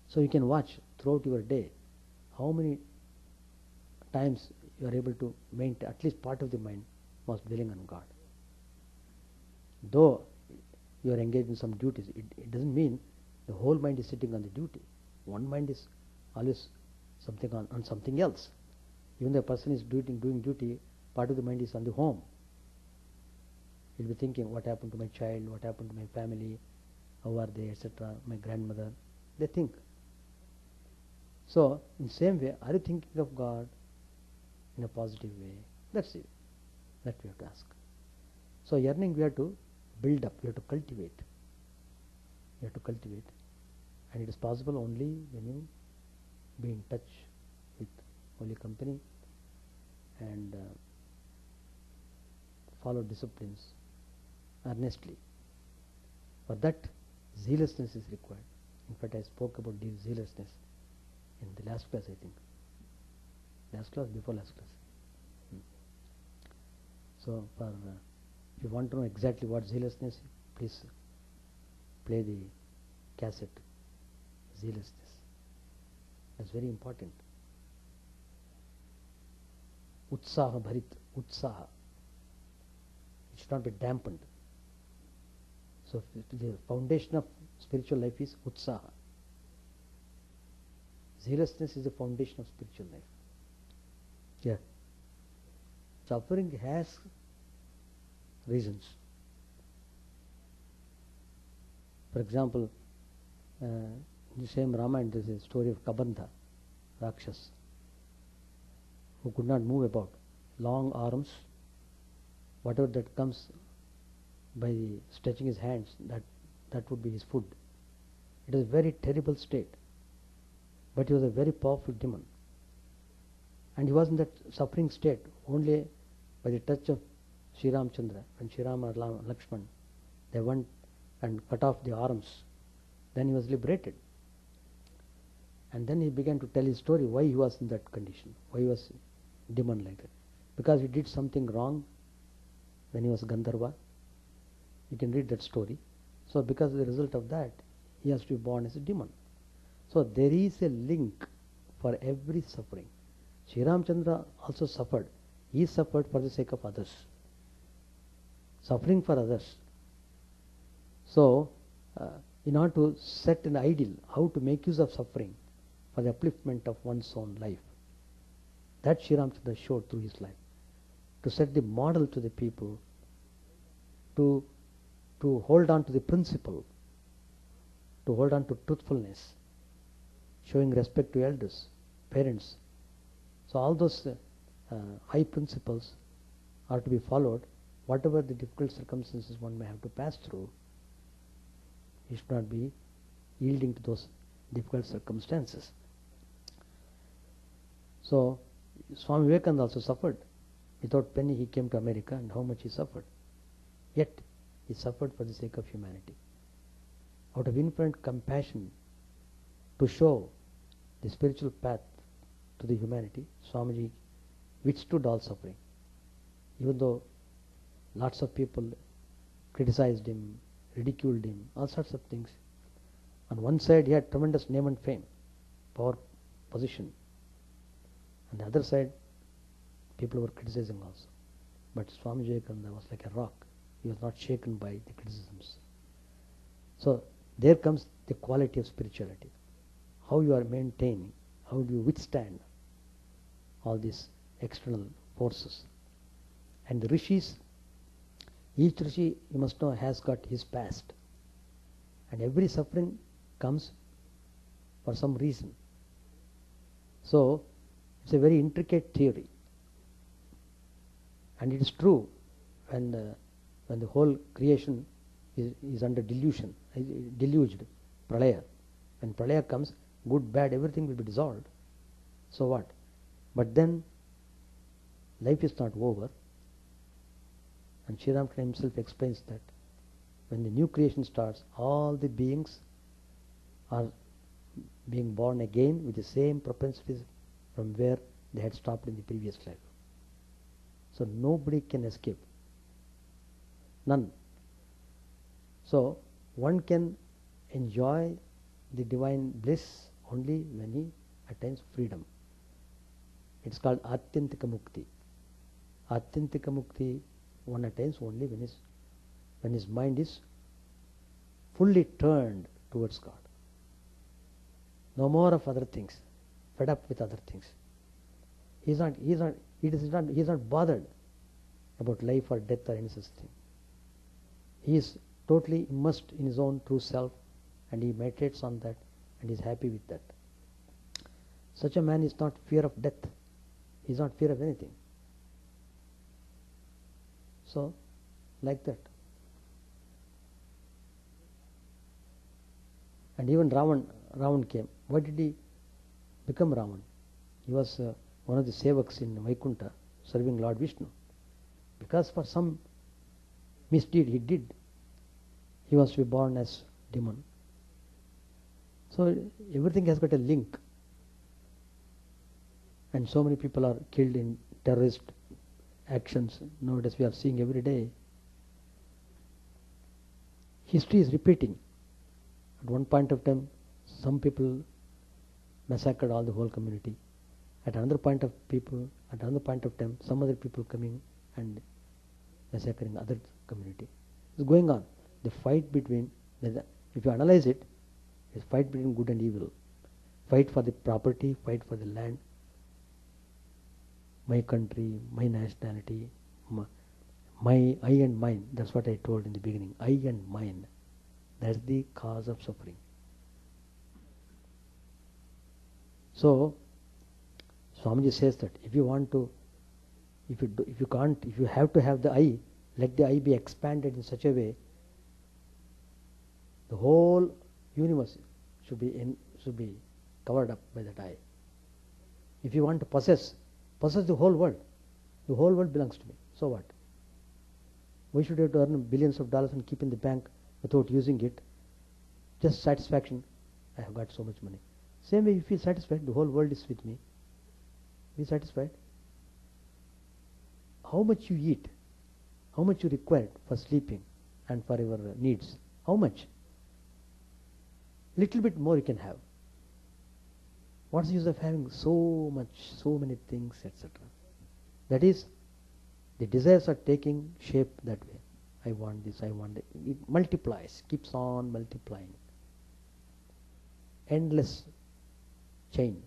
So you can watch throughout your day how many times you are able to maintain, at least part of the mind was dwelling on God. Though you are engaged in some duties, it doesn't mean the whole mind is sitting on the duty. One mind is always something on something else. Even the person is doing duty, part of the mind is on the home. He'll be thinking, what happened to my child, what happened to my family, how are they, etc., my grandmother. They think. So, in the same way, are you thinking of God in a positive way? That's it. That we have to ask. So, yearning we have to build up, we have to cultivate. You have to cultivate. And it is possible only when you be in touch with holy company and follow disciplines earnestly. For that, zealousness is required. In fact, I spoke about this zealousness in the last class, I think. Last class, before last class. So, if you want to know exactly what zealousness is, please play the cassette, zealousness. That's very important. Utsaha bharit, utsaha. It should not be dampened. So the foundation of spiritual life is utsaha. Zealousness is the foundation of spiritual life. Yeah. Suffering has reasons. For example, in the same Ramayana there is a story of Kabandha, Rakshas, who could not move about. Long arms, whatever that comes by stretching his hands, that would be his food. It is a very terrible state. But he was a very powerful demon. And he was in that suffering state only by the touch of Sri Ramchandra. When Sri Rama and Lakshman, they went and cut off the arms, then he was liberated. And then he began to tell his story, why he was in that condition, why he was demon like that. Because he did something wrong when he was Gandharva. You can read that story. So because of the result of that, he has to be born as a demon. So there is a link for every suffering. Sri Ramchandra also suffered. He suffered for the sake of others. Suffering for others. So, in order to set an ideal, how to make use of suffering for the upliftment of one's own life, that Sri Ramchandra showed through his life. To set the model to the people, to hold on to the principle, to hold on to truthfulness, showing respect to elders, parents. So all those high principles are to be followed. Whatever the difficult circumstances one may have to pass through, he should not be yielding to those difficult circumstances. So Swami Vivekananda also suffered. Without penny he came to America, and how much he suffered. Yet he suffered for the sake of humanity. Out of infinite compassion to show the spiritual path to the humanity, Swamiji withstood all suffering. Even though lots of people criticized him, ridiculed him, all sorts of things. On one side, he had tremendous name and fame, power, position. On the other side, people were criticizing also. But Swami Vivekananda was like a rock. He was not shaken by the criticisms. So there comes the quality of spirituality. How you are maintaining, how do you withstand all these external forces. And the rishis, each rishi, you must know, has got his past. And every suffering comes for some reason. So it's a very intricate theory. And it is true when the whole creation is under delusion, deluged, pralaya. When pralaya comes, good, bad, everything will be dissolved. So what? But then life is not over. And Sri Ramakrishna himself explains that when the new creation starts, all the beings are being born again with the same propensities from where they had stopped in the previous life. So nobody can escape. None. So one can enjoy the divine bliss only when he attains freedom. It's called Atyantika Mukti. Atyantika Mukti one attains only when his mind is fully turned towards God. No more of other things, fed up with other things. He's not bothered about life or death or any such thing. He is totally immersed in his own true self, and he meditates on that and is happy with that. Such a man is not fear of death. He is not fear of anything. So, like that. And even Ravan came. Why did he become Ravan? He was one of the sevaks in Vaikuntha serving Lord Vishnu. Because for some misdeed he did, he was to be born as demon. So everything has got a link. And so many people are killed in terrorist actions. Nowadays we are seeing every day. History is repeating. At one point of time, some people massacred all the whole community. At another point of time, some other people coming and massacring other community. It's going on. The fight between, if you analyze it, it's fight between good and evil. Fight for the property, fight for the land. My country, my nationality, my I and mine. That's what I told in the beginning. I and mine. That's the cause of suffering. So Swamiji says that if you have to have the I, let the I be expanded in such a way the whole universe should be covered up by that I. If you want to possess the whole world. The whole world belongs to me. So what? Why should you have to earn billions of dollars and keep in the bank without using it? Just satisfaction. I have got so much money. Same way you feel satisfied, the whole world is with me. Be satisfied. How much you eat, how much you require for sleeping and for your needs, how much? Little bit more you can have. What's the use of having so much, so many things, etc.? That is, the desires are taking shape that way. I want this, I want that. It multiplies, keeps on multiplying. Endless chain.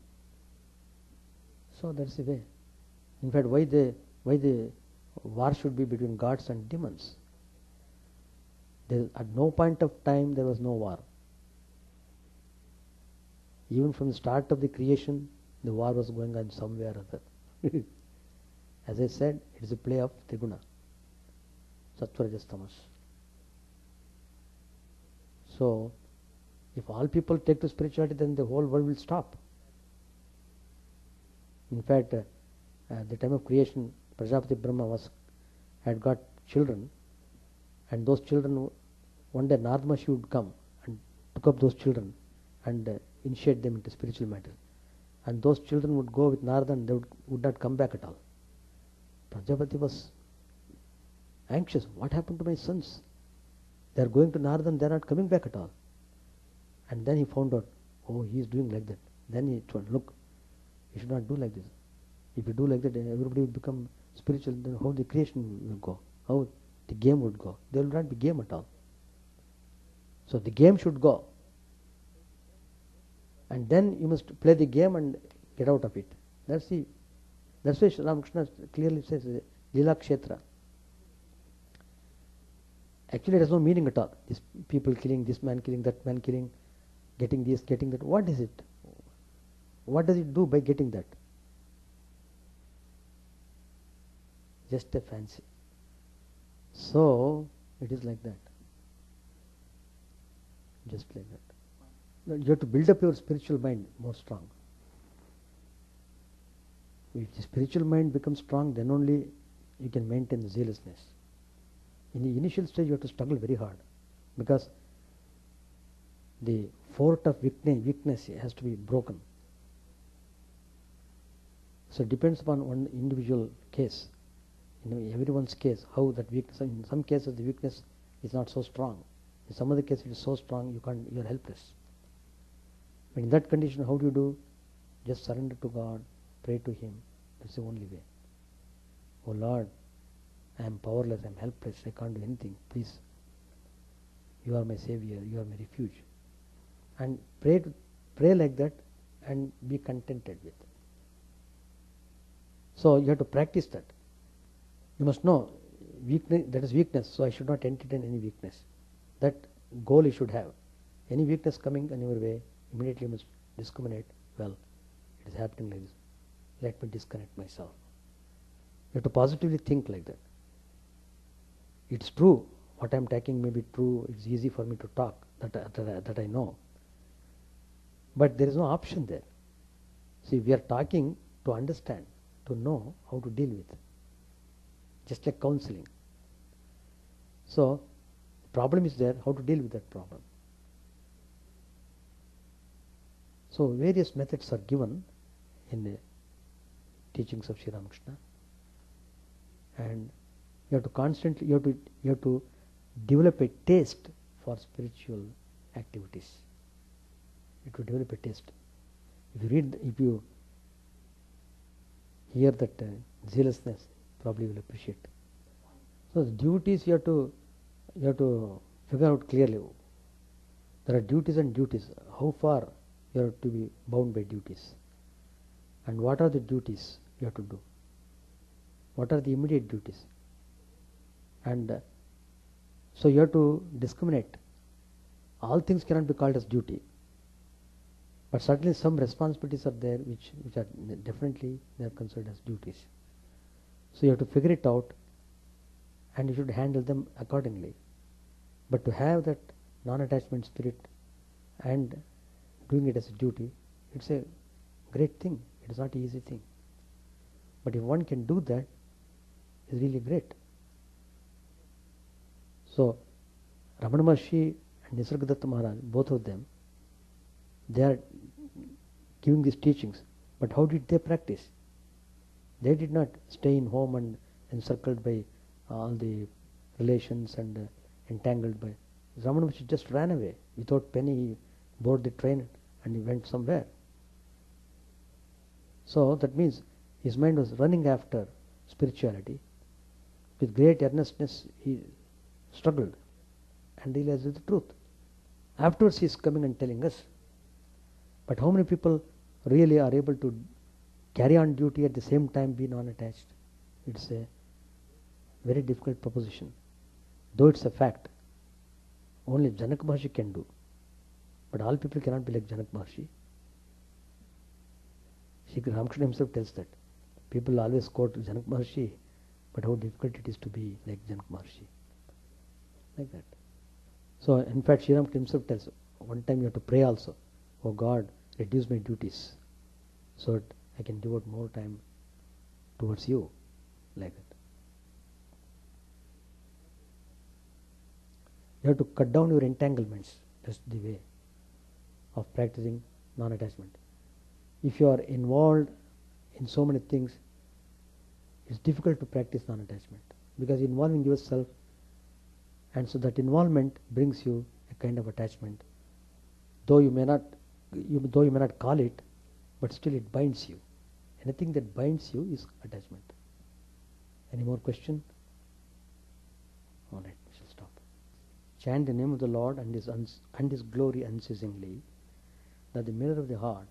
So that's the way. In fact, why the war should be between gods and demons? At no point of time there was no war. Even from the start of the creation, the war was going on somewhere or other. As I said, it is a play of Triguna, Sattva, Rajas, Tamas. So, if all people take to spirituality, then the whole world will stop. In fact, at the time of creation, Prajapati Brahma had got children, and those children, one day Narad Maharshi would come and took up those children and initiate them into spiritual matter. And those children would go with Narada and they would not come back at all. Prajapati was anxious. What happened to my sons? They are going to Narada and they are not coming back at all. And then he found out, oh, he is doing like that. Then he told, look, you should not do like this. If you do like that, everybody will become spiritual. Then how the creation will go? How the game would go? There will not be game at all. So the game should go. And then you must play the game and get out of it. That's why Ramakrishna clearly says, Lila Kshetra. Actually, it has no meaning at all. These people killing, this man killing, that man killing, getting this, getting that. What is it? What does it do by getting that? Just a fancy. So, it is like that. Just like that. You have to build up your spiritual mind more strong. If the spiritual mind becomes strong, then only you can maintain the zealousness. In the initial stage, you have to struggle very hard, because the fort of weakness has to be broken. So it depends upon one individual case. Everyone's case, how that weakness. In some cases, the weakness is not so strong. In some other cases, it is so strong you are helpless. But in that condition, how do you do? Just surrender to God, pray to Him. That's the only way. Oh Lord, I am powerless, I am helpless, I can't do anything. Please, you are my Savior, you are my refuge. And pray like that and be contented with. So you have to practice that. You must know, weakness, that is weakness, so I should not entertain any weakness. That goal you should have. Any weakness coming on your way, immediately you must discriminate. Well, it is happening like this. Let me disconnect myself. You have to positively think like that. It's true. What I am taking may be true. It's easy for me to talk. That I know. But there is no option there. See, we are talking to understand, to know how to deal with. Just like counseling. So, the problem is there, how to deal with that problem. So, various methods are given in the teachings of Sri Ramakrishna. And you have to constantly, you have to develop a taste for spiritual activities. You have to develop a taste. If you hear that zealousness, probably will appreciate. So the duties you have to figure out clearly. There are duties and duties. How far you have to be bound by duties, and what are the duties you have to do? What are the immediate duties? And so you have to discriminate. All things cannot be called as duty, but certainly some responsibilities are there which are definitely they are considered as duties. So you have to figure it out, and you should handle them accordingly. But to have that non-attachment spirit and doing it as a duty, it's a great thing. It is not an easy thing. But if one can do that, it's really great. So, Ramana Maharshi and Nisargadatta Maharaj, both of them, they are giving these teachings. But how did they practice? They did not stay in home and encircled by all the relations and entangled by. Ramana Maharshi just ran away. Without penny, he boarded the train and he went somewhere. So that means his mind was running after spirituality. With great earnestness, he struggled and realized the truth. Afterwards, he is coming and telling us. But how many people really are able to carry on duty at the same time be non-attached? It's a very difficult proposition. Though it's a fact, only Janak Maharshi can do. But all people cannot be like Janak Maharshi. Shri Ramakrishna himself tells that. People always quote Janak Maharshi, but how difficult it is to be like Janak Maharshi. Like that. So, in fact, Shri Ramakrishna himself tells, one time you have to pray also, oh God, reduce my duties so that I can devote more time towards you. Like that. You have to cut down your entanglements. That's the way of practicing non-attachment. If you are involved in so many things, it's difficult to practice non-attachment, because involving yourself And so that involvement brings you a kind of attachment. Though you may not call it, but still it binds you. Anything that binds you is attachment. Any more question? All right, we shall stop. Chant the name of the Lord and His glory unceasingly, that the mirror of the heart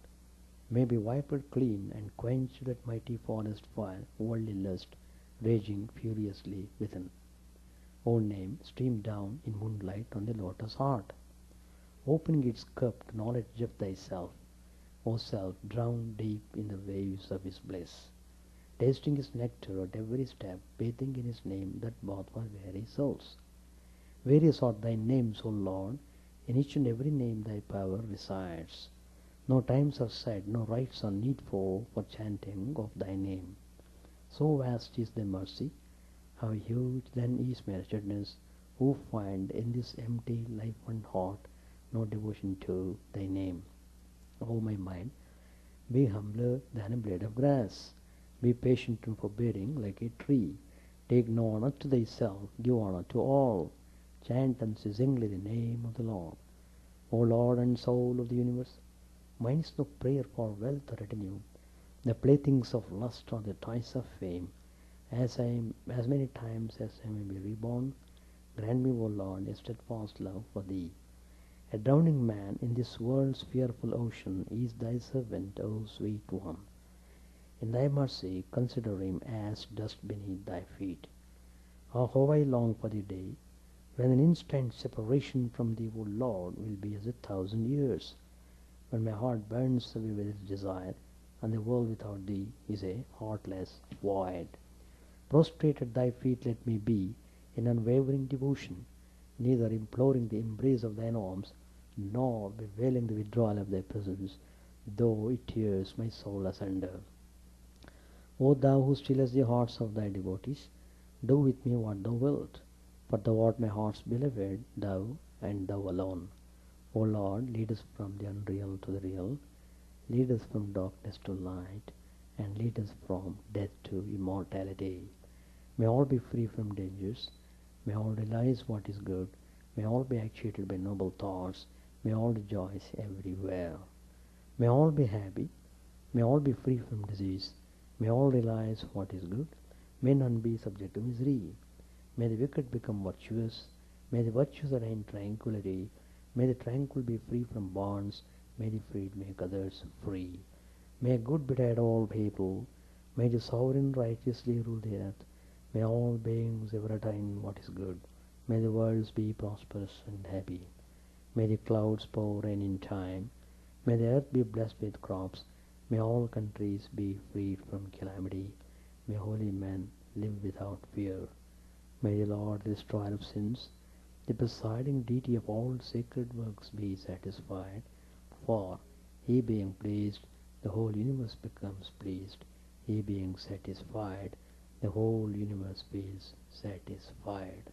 may be wiped clean and quench that mighty forest fire, worldly lust, raging furiously within. O name, stream down in moonlight on the lotus heart, opening its cup to knowledge of thyself. O self, drown deep in the waves of his bliss, tasting his nectar at every step, bathing in his name that bath for weary souls. Various are thy names, O Lord, in each and every name thy power resides. No times are set, no rites are needful for chanting of thy name. So vast is thy mercy, how huge then is my wretchedness, who find in this empty life and heart no devotion to thy name. O my mind, be humbler than a blade of grass, be patient and forbearing like a tree. Take no honor to thyself, give honor to all. Chant unceasingly the name of the Lord. O Lord and soul of the universe, mine is no prayer for wealth or retinue. The playthings of lust are the toys of fame. As many times as I may be reborn, grant me, O Lord, a steadfast love for thee. A drowning man in this world's fearful ocean is thy servant, O sweet one. In thy mercy consider him as dust beneath thy feet. How I long for the day when an instant separation from thee, O Lord, will be as 1,000 years, when my heart burns away with its desire, and the world without thee is a heartless void. Prostrate at thy feet let me be, in unwavering devotion, neither imploring the embrace of thine arms, nor bewailing the withdrawal of thy presence, though it tears my soul asunder. O thou who stillest the hearts of thy devotees, do with me what thou wilt, for thou art my heart's beloved, thou and thou alone. O Lord, lead us from the unreal to the real, lead us from darkness to light, and lead us from death to immortality. May all be free from dangers, may all realize what is good, may all be actuated by noble thoughts, may all rejoice everywhere. May all be happy, may all be free from disease, may all realize what is good, may none be subject to misery. May the wicked become virtuous, may the virtuous attain tranquility, may the tranquil be free from bonds, may the freed make others free. May good betide all people, may the sovereign righteously rule the earth, may all beings ever attain what is good, may the worlds be prosperous and happy. May the clouds pour rain in time, may the earth be blessed with crops, may all countries be freed from calamity, may holy men live without fear. May the Lord, the destroyer of sins, the presiding deity of all sacred works, be satisfied, for he being pleased, the whole universe becomes pleased. He being satisfied, the whole universe feels satisfied.